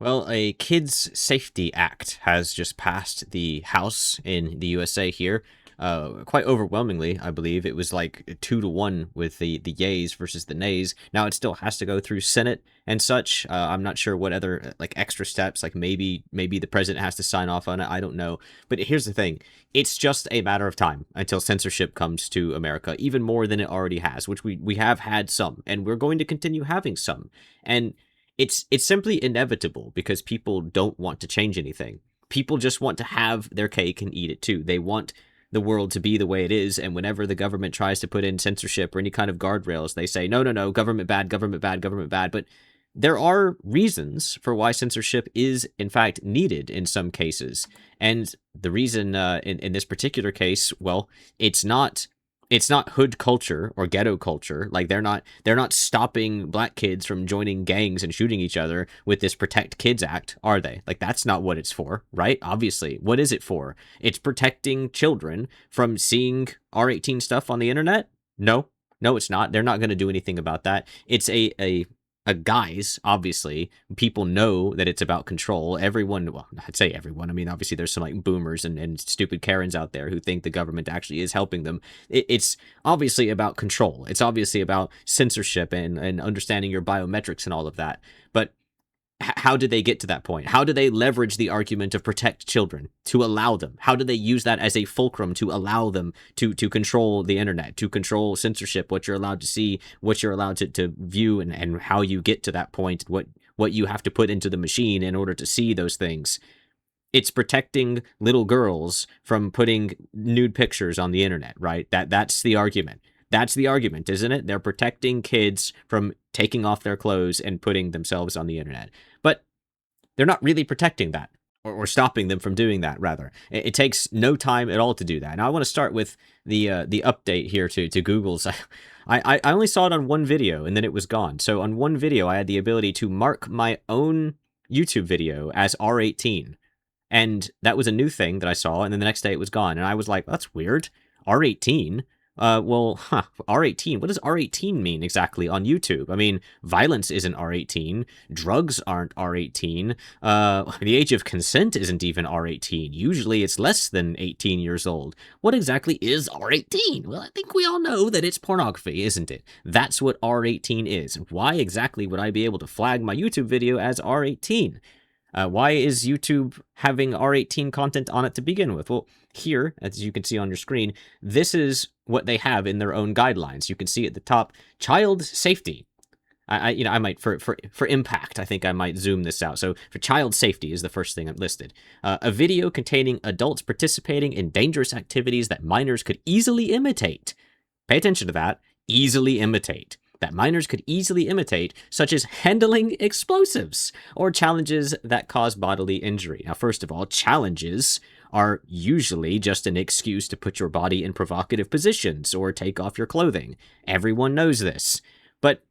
Well, a Kids Safety Act has just passed the House in the USA here. Quite overwhelmingly, I believe. It was like 2-1 with the yays versus the nays. Now it still has to go through Senate and such. I'm not sure what other like extra steps, like maybe the president has to sign off on it. I don't know. But here's the thing. It's just a matter of time until censorship comes to America, even more than it already has, which we have had some, and we're going to continue having some. And it's simply inevitable because people don't want to change anything. People just want to have their cake and eat it too. They want the world to be the way it is, and whenever the government tries to put in censorship or any kind of guardrails, they say, no, no, no, government bad, government bad, government bad. But there are reasons for why censorship is, in fact, needed in some cases. And the reason in this particular case, well, it's not hood culture or ghetto culture. Like they're not stopping black kids from joining gangs and shooting each other with this Protect Kids Act, are they? Like that's not what it's for, right? Obviously. What is it for? It's protecting children from seeing R18 stuff on the internet? No. No, it's not. They're not going to do anything about that. It's a guise, obviously. People know that it's about control. Everyone, well, I'd say everyone. I mean, obviously there's some like boomers and stupid Karens out there who think the government actually is helping them. It's obviously about control. It's obviously about censorship and understanding your biometrics and all of that. But how did they get to that point? How do they leverage the argument of protect children to allow them? How do they use that as a fulcrum to allow them to control the internet, to control censorship, what you're allowed to see, what you're allowed to view, and how you get to that point, what you have to put into the machine in order to see those things? It's protecting little girls from putting nude pictures on the internet, right? That's the argument. That's the argument, isn't it? They're protecting kids from taking off their clothes and putting themselves on the internet. But they're not really protecting that or stopping them from doing that, rather. It takes no time at all to do that. Now, I want to start with the update here to Google's. I only saw it on one video, and then it was gone. So on one video, I had the ability to mark my own YouTube video as R18. And that was a new thing that I saw, and then the next day it was gone. And I was like, that's weird. R18? R18. What does R18 mean exactly on YouTube? I mean, violence isn't R18. Drugs aren't R18. The age of consent isn't even R18. Usually it's less than 18 years old. What exactly is R18? Well, I think we all know that it's pornography, isn't it? That's what R18 is. Why exactly would I be able to flag my YouTube video as R18? Why is YouTube having R18 content on it to begin with? Well, here, as you can see on your screen, this is what they have in their own guidelines. You can see at the top, child safety. I might, for impact, I think I might zoom this out. So for child safety is the first thing listed. A video containing adults participating in dangerous activities that minors could easily imitate. Pay attention to that. Easily imitate. That minors could easily imitate, such as handling explosives or challenges that cause bodily injury. Now, first of all, challenges are usually just an excuse to put your body in provocative positions or take off your clothing. Everyone knows this. But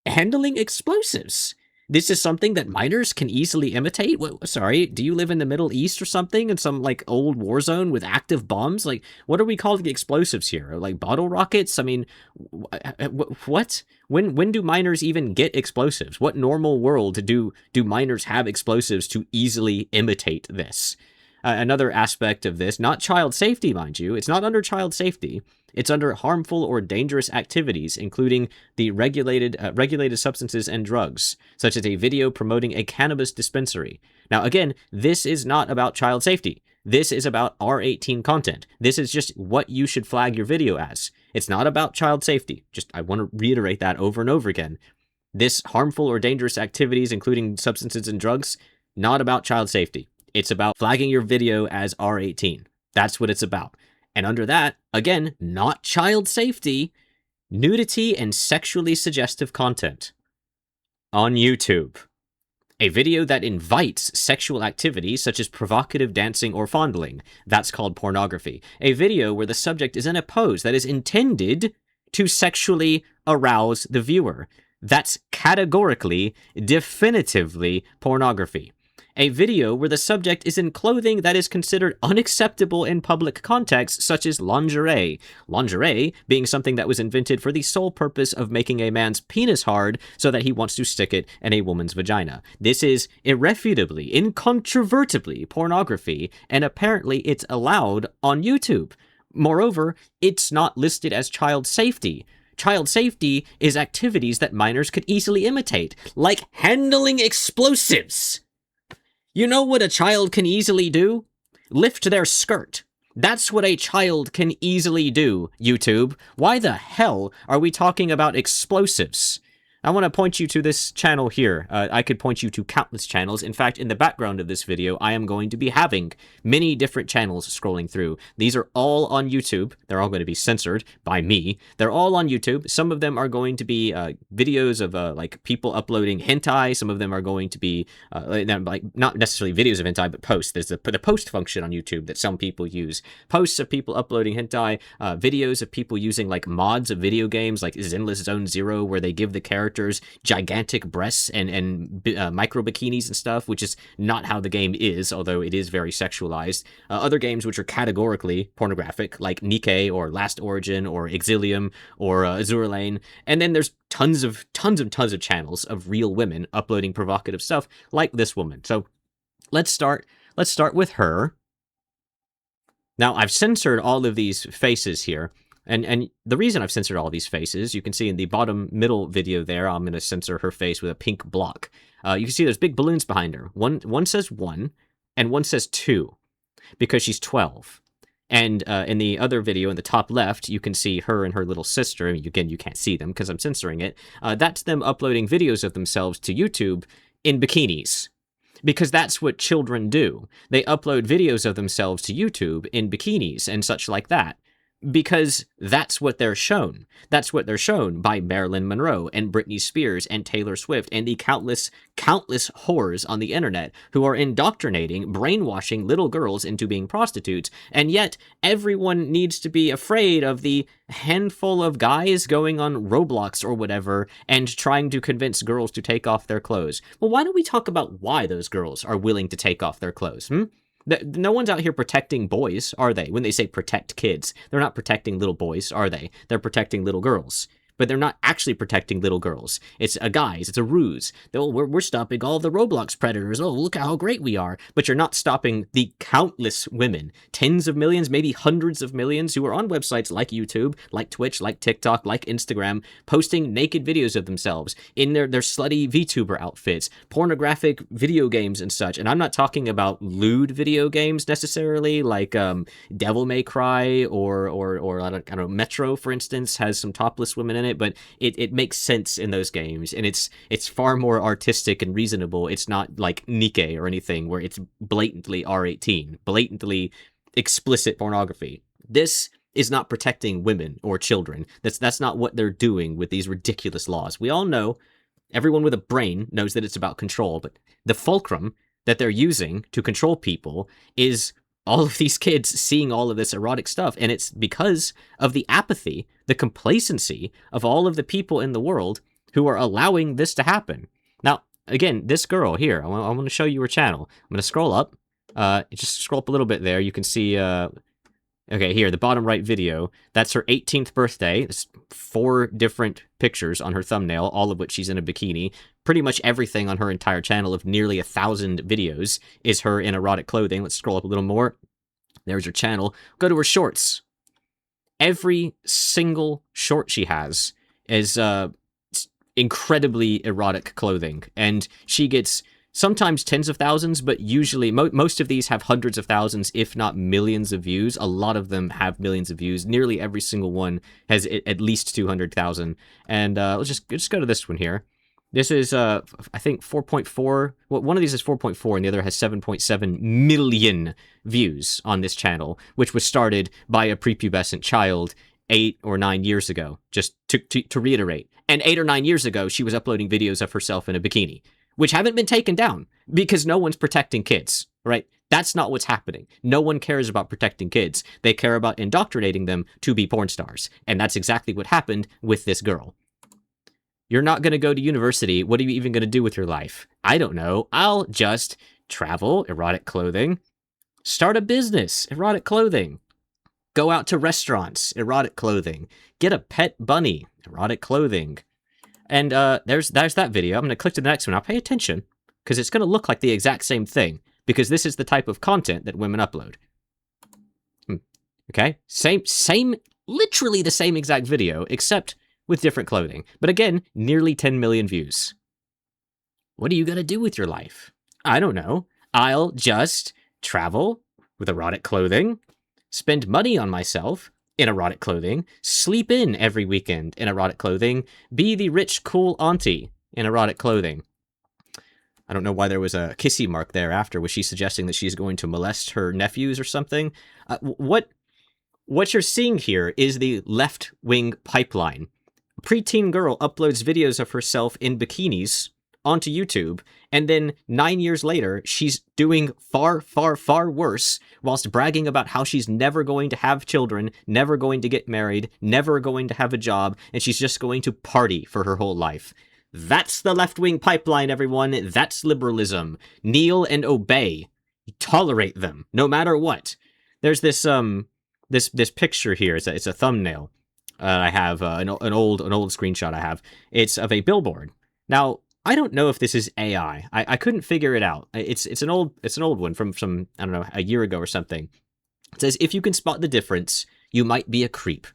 handling explosives, this is something that minors can easily imitate? Sorry, do you live in the Middle East or something in some like old war zone with active bombs? Like, what are we calling explosives here? Like bottle rockets? I mean, what? When do minors even get explosives? What normal world do minors have explosives to easily imitate this? Another aspect of this, not child safety, mind you, it's not under child safety. It's under harmful or dangerous activities, including the regulated substances and drugs, such as a video promoting a cannabis dispensary. Now, again, this is not about child safety. This is about R18 content. This is just what you should flag your video as. It's not about child safety. I want to reiterate that over and over again. This harmful or dangerous activities, including substances and drugs, not about child safety. It's about flagging your video as R18. That's what it's about. And under that, again, not child safety, nudity and sexually suggestive content on YouTube. A video that invites sexual activity, such as provocative dancing or fondling. That's called pornography. A video where the subject is in a pose that is intended to sexually arouse the viewer. That's categorically, definitively pornography. A video where the subject is in clothing that is considered unacceptable in public contexts, such as lingerie. Lingerie being something that was invented for the sole purpose of making a man's penis hard so that he wants to stick it in a woman's vagina. This is irrefutably, incontrovertibly pornography, and apparently it's allowed on YouTube. Moreover, it's not listed as child safety. Child safety is activities that minors could easily imitate, like handling explosives. You know what a child can easily do? Lift their skirt. That's what a child can easily do, YouTube. Why the hell are we talking about explosives? I want to point you to this channel here. I could point you to countless channels. In fact, in the background of this video, I am going to be having many different channels scrolling through. These are all on YouTube. They're all going to be censored by me. They're all on YouTube. Some of them are going to be videos of like people uploading hentai. Some of them are going to be like not necessarily videos of hentai, but posts. There's the post function on YouTube that some people use. Posts of people uploading hentai, videos of people using like mods of video games like Zenless Zone Zero, where they give the characters gigantic breasts and micro bikinis and stuff, which is not how the game is, although it is very sexualized. Other games which are categorically pornographic, like Nikke or Last Origin or Exilium or Azur Lane. And then there's tons of channels of real women uploading provocative stuff like this woman. So let's start with her. Now, I've censored all of these faces here. And the reason I've censored all these faces, you can see in the bottom middle video there, I'm going to censor her face with a pink block. You can see there's big balloons behind her. One says 1, and one says 2, because she's 12. And in the other video, in the top left, you can see her and her little sister. Again, you can't see them because I'm censoring it. That's them uploading videos of themselves to YouTube in bikinis. Because that's what children do. They upload videos of themselves to YouTube in bikinis and such like that. Because that's what they're shown. That's what they're shown by Marilyn Monroe and Britney Spears and Taylor Swift and the countless whores on the internet who are indoctrinating, brainwashing little girls into being prostitutes. And yet, everyone needs to be afraid of the handful of guys going on Roblox or whatever and trying to convince girls to take off their clothes. Well, why don't we talk about why those girls are willing to take off their clothes, No one's out here protecting boys, are they? When they say protect kids, they're not protecting little boys, are they? They're protecting little girls. But they're not actually protecting little girls. It's a guise. It's a ruse. We're stopping all the Roblox predators. Oh, look how great we are. But you're not stopping the countless women, tens of millions, maybe hundreds of millions, who are on websites like YouTube, like Twitch, like TikTok, like Instagram, posting naked videos of themselves in their slutty VTuber outfits, pornographic video games and such. And I'm not talking about lewd video games necessarily, like Devil May Cry or I don't know, Metro, for instance, has some topless women in it, but it makes sense in those games, and it's far more artistic and reasonable. It's not like Nikke or anything where it's blatantly R18, blatantly explicit pornography. This is not protecting women or children. That's not what they're doing with these ridiculous laws. We all know, everyone with a brain knows that it's about control, but the fulcrum that they're using to control people is all of these kids seeing all of this erotic stuff, and it's because of the apathy, the complacency of all of the people in the world who are allowing this to happen. Now, again, this girl here, I want to show you her channel. I'm going to scroll up. Just scroll up a little bit there. You can see, okay, here, the bottom right video. That's her 18th birthday. There's 4 different pictures on her thumbnail, all of which she's in a bikini. Pretty much everything on her entire channel of nearly 1,000 videos is her in erotic clothing. Let's scroll up a little more. There's her channel. Go to her shorts. Every single short she has is incredibly erotic clothing. And she gets sometimes tens of thousands, but usually most of these have hundreds of thousands, if not millions of views. A lot of them have millions of views. Nearly every single one has at least 200,000. And let's just go to this one here. This is, I think, 4.4. Well, one of these is 4.4, and the other has 7.7 million views on this channel, which was started by a prepubescent child 8 or 9 years ago, just to reiterate. And 8 or 9 years ago, she was uploading videos of herself in a bikini, which haven't been taken down because no one's protecting kids, right? That's not what's happening. No one cares about protecting kids. They care about indoctrinating them to be porn stars. And that's exactly what happened with this girl. You're not going to go to university. What are you even going to do with your life? I don't know. I'll just Travel, erotic clothing. Start a business, erotic clothing. Go out to restaurants, erotic clothing. Get a pet bunny, erotic clothing. And there's that video. I'm going to click to the next one. Now pay attention, because it's going to look like the exact same thing, because this is the type of content that women upload. Okay? Same, literally the same exact video, except with different clothing. But again, nearly 10 million views. What are you going to do with your life? I don't know. I'll just travel with erotic clothing, spend money on myself in erotic clothing, sleep in every weekend in erotic clothing, be the rich, cool auntie in erotic clothing. I don't know why there was a kissy mark there after. Was she suggesting that she's going to molest her nephews or something? What you're seeing here is the left-wing pipeline. A preteen girl uploads videos of herself in bikinis onto YouTube, and then 9 years later, she's doing far, far, far worse, whilst bragging about how she's never going to have children, never going to get married, never going to have a job, and she's just going to party for her whole life. That's the left-wing pipeline, everyone. That's liberalism. Kneel and obey. Tolerate them, no matter what. There's this this picture here. It's a thumbnail. I have an old screenshot I have. It's of a billboard. Now, I don't know if this is AI. I couldn't figure it out. It's an old one from some, I don't know, a year ago or something. It says, if you can spot the difference, you might be a creep.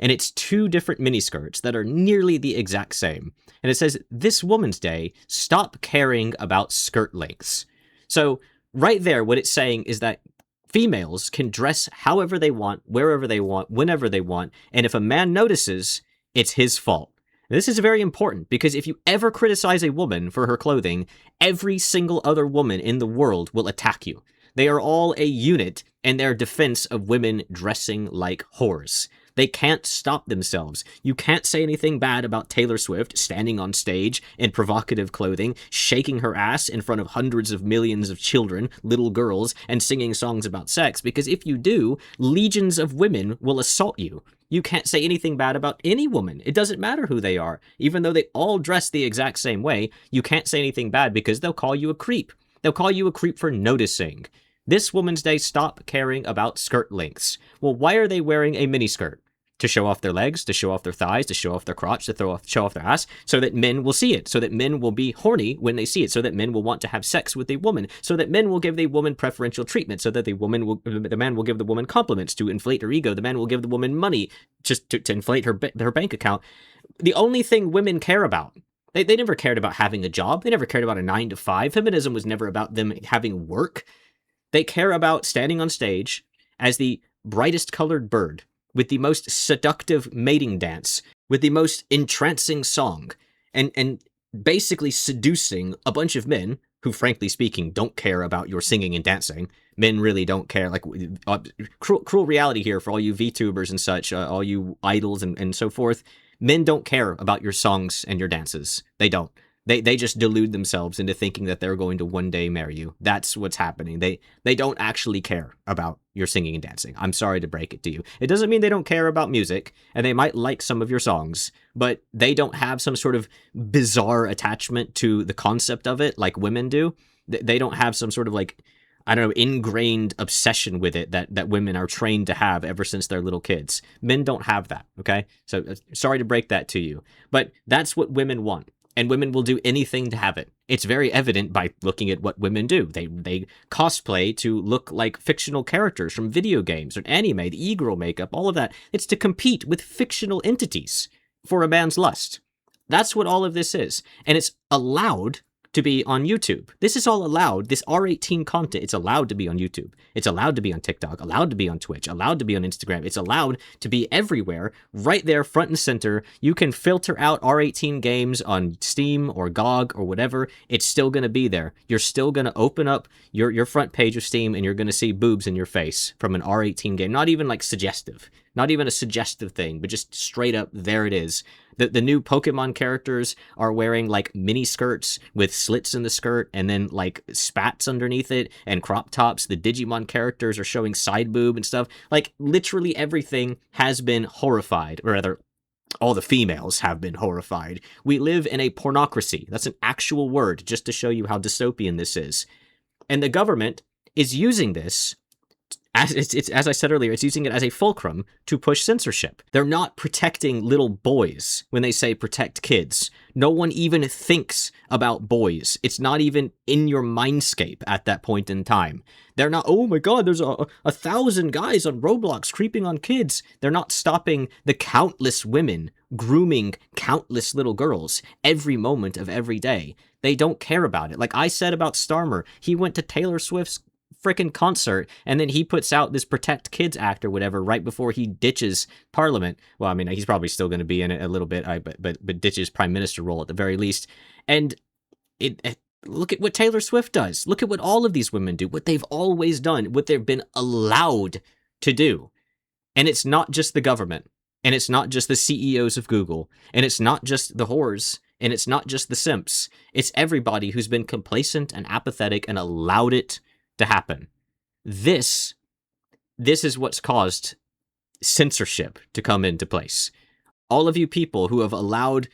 And it's two different miniskirts that are nearly the exact same. And it says, this Woman's Day, stop caring about skirt lengths. So right there, what it's saying is that females can dress however they want, wherever they want, whenever they want. And if a man notices, it's his fault. This is very important, because if you ever criticize a woman for her clothing, every single other woman in the world will attack you. They are all a unit in their defense of women dressing like whores. They can't stop themselves. You can't say anything bad about Taylor Swift standing on stage in provocative clothing, shaking her ass in front of hundreds of millions of children, little girls, and singing songs about sex, because if you do, legions of women will assault you. You can't say anything bad about any woman. It doesn't matter who they are. Even though they all dress the exact same way, you can't say anything bad because they'll call you a creep. They'll call you a creep for noticing. This Woman's Day, stop caring about skirt lengths. Well, why are they wearing a miniskirt? To show off their legs, to show off their thighs, to show off their crotch, to show off their ass, so that men will see it, so that men will be horny when they see it, so that men will want to have sex with a woman, so that men will give the woman preferential treatment, so that the man will give the woman compliments to inflate her ego, the man will give the woman money just to inflate her bank account. The only thing women care about, they never cared about having a job, they never cared about a 9-to-5, feminism was never about them having work. They care about standing on stage as the brightest colored bird, with the most seductive mating dance, with the most entrancing song, and basically seducing a bunch of men who, frankly speaking, don't care about your singing and dancing. Men really don't care. Like, cruel reality here for all you VTubers and such, all you idols and so forth. Men don't care about your songs and your dances. They don't. They just delude themselves into thinking that they're going to one day marry you. That's what's happening. They don't actually care about your singing and dancing. I'm sorry to break it to you. It doesn't mean they don't care about music, and they might like some of your songs, but they don't have some sort of bizarre attachment to the concept of it like women do. They don't have some sort of, like, I don't know, ingrained obsession with it that women are trained to have ever since they're little kids. Men don't have that, okay? So sorry to break that to you. But that's what women want. And women will do anything to have it. It's very evident by looking at what women do. They cosplay to look like fictional characters from video games or anime, the e-girl makeup, all of that. It's to compete with fictional entities for a man's lust. That's what all of this is. And it's allowed to be on YouTube. This is all allowed. This R18 content, it's allowed to be on YouTube. It's allowed to be on TikTok, allowed to be on Twitch, allowed to be on Instagram. It's allowed to be everywhere, right there, front and center. You can filter out R18 games on Steam or GOG or whatever. It's still going to be there. You're still going to open up your front page of Steam and you're going to see boobs in your face from an R18 game. Not even like suggestive. Not even a suggestive thing, but just straight up, there it is. The new Pokemon characters are wearing, like, mini skirts with slits in the skirt and then, like, spats underneath it and crop tops. The Digimon characters are showing side boob and stuff. Like, literally everything has been horrified, or rather, all the females have been horrified. We live in a pornocracy. That's an actual word, just to show you how dystopian this is. And the government is using this as I said earlier, it's using it as a fulcrum to push censorship. They're not protecting little boys when they say protect kids. No one even thinks about boys. It's not even in your mindscape at that point in time. They're not, oh my god, there's a 1,000 guys on Roblox creeping on kids. They're not stopping the countless women grooming countless little girls every moment of every day. They don't care about it. Like I said about Starmer, he went to Taylor Swift's freaking concert, and then he puts out this Protect Kids Act or whatever right before he ditches Parliament. Well, I mean, he's probably still going to be in it a little bit, but ditches Prime Minister role at the very least. And look at what Taylor Swift does. Look at what all of these women do, what they've always done, what they've been allowed to do. And it's not just the government, and it's not just the CEOs of Google, and it's not just the whores, and it's not just the simps. It's everybody who's been complacent and apathetic and allowed it to happen. This is what's caused censorship to come into place. All of you people who have allowed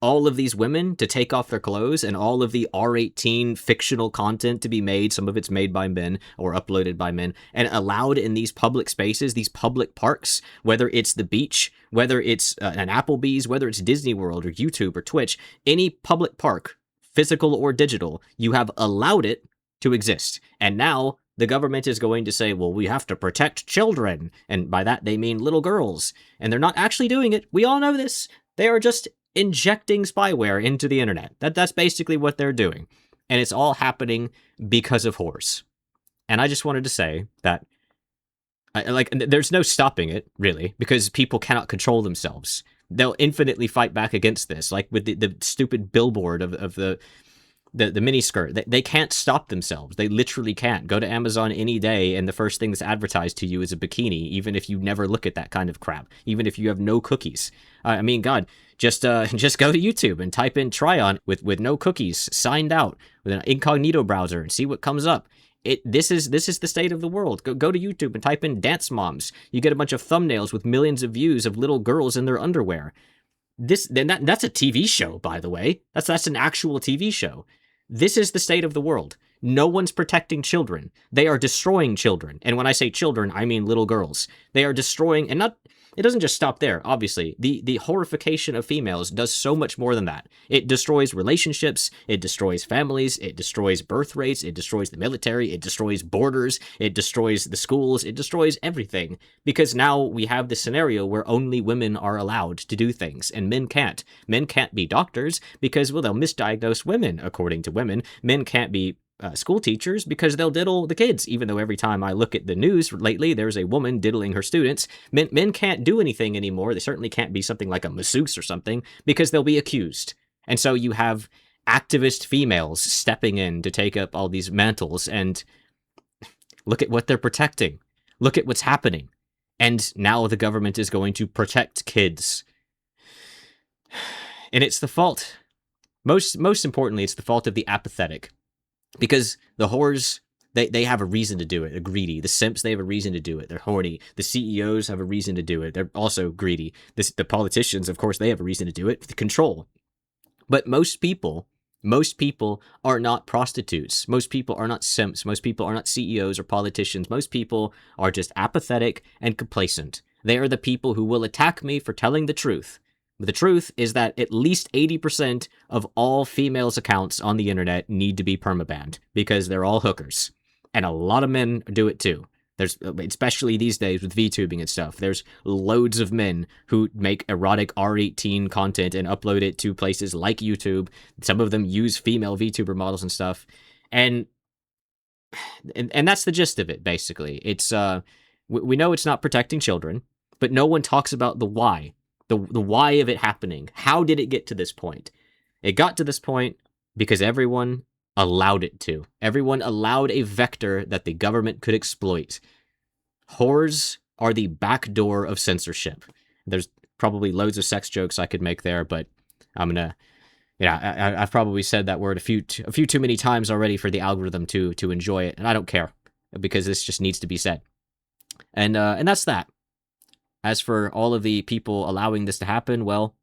all of these women to take off their clothes and all of the R18 fictional content to be made, some of it's made by men or uploaded by men, and allowed in these public spaces, these public parks, whether it's the beach, whether it's an Applebee's, whether it's Disney World or YouTube or Twitch, any public park, physical or digital, you have allowed it to exist. And now the government is going to say, well, we have to protect children. And by that, they mean little girls. And they're not actually doing it. We all know this. They are just injecting spyware into the internet. That's basically what they're doing. And it's all happening because of whores. And I just wanted to say that, there's no stopping it, really, because people cannot control themselves. They'll infinitely fight back against this, like with the stupid billboard of the miniskirt. They can't stop themselves. They literally can't. Go to Amazon any day, and the first thing that's advertised to you is a bikini, even if you never look at that kind of crap, even if you have no cookies. I mean, God, just go to YouTube and type in try on with no cookies, signed out, with an incognito browser, and see what comes up. This is the state of the world. Go to YouTube and type in dance moms. You get a bunch of thumbnails with millions of views of little girls in their underwear. That's a TV show, by the way. That's an actual TV show. This is the state of the world. No one's protecting children. They are destroying children. And when I say children, I mean little girls. They are destroying, and it doesn't just stop there, obviously. The horrification of females does so much more than that. It destroys relationships, it destroys families, it destroys birth rates, it destroys the military, it destroys borders, it destroys the schools, it destroys everything. Because now we have this scenario where only women are allowed to do things, and men can't. Men can't be doctors because, well, they'll misdiagnose women, according to women. Men can't be school teachers because they'll diddle the kids, even though every time I look at the news lately, there's a woman diddling her students. Men can't do anything anymore. They certainly can't be something like a masseuse or something because they'll be accused. And so you have activist females stepping in to take up all these mantles, and look at what they're protecting. Look at what's happening. And now the government is going to protect kids. And it's the fault, most importantly, it's the fault of the apathetic. Because the whores, they have a reason to do it. They're greedy. The simps, they have a reason to do it. They're horny. The CEOs have a reason to do it. They're also greedy. The politicians, of course, they have a reason to do it. The control. But most people are not prostitutes. Most people are not simps. Most people are not CEOs or politicians. Most people are just apathetic and complacent. They are the people who will attack me for telling the truth. But the truth is that at least 80% of all females' accounts on the internet need to be permabanned because they're all hookers. And a lot of men do it too. There's, especially these days with VTubing and stuff, there's loads of men who make erotic R18 content and upload it to places like YouTube. Some of them use female VTuber models and stuff. And that's the gist of it, basically. It's, we know it's not protecting children, but no one talks about the why. The why of it happening. How did it get to this point? It got to this point because everyone allowed it to. Everyone allowed a vector that the government could exploit. Whores are the back door of censorship. There's probably loads of sex jokes I could make there, but I'm gonna, I've probably said that word a few too many times already for the algorithm to enjoy it, and I don't care because this just needs to be said. And that's that. As for all of the people allowing this to happen, well,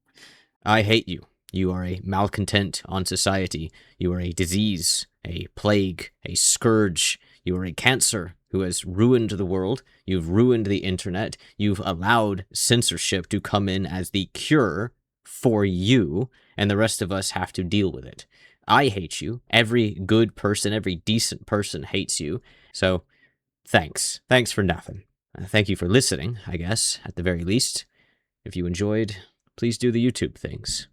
I hate you. You are a malcontent on society. You are a disease a plague, a scourge. You are a cancer who has ruined the world. You've ruined the internet. You've allowed censorship to come in as the cure for you, and the rest of us have to deal with it. I hate you. Every good person, every decent person hates you. So thanks. Thanks for nothing. Thank you for listening, I guess, at the very least. If you enjoyed, please do the YouTube things.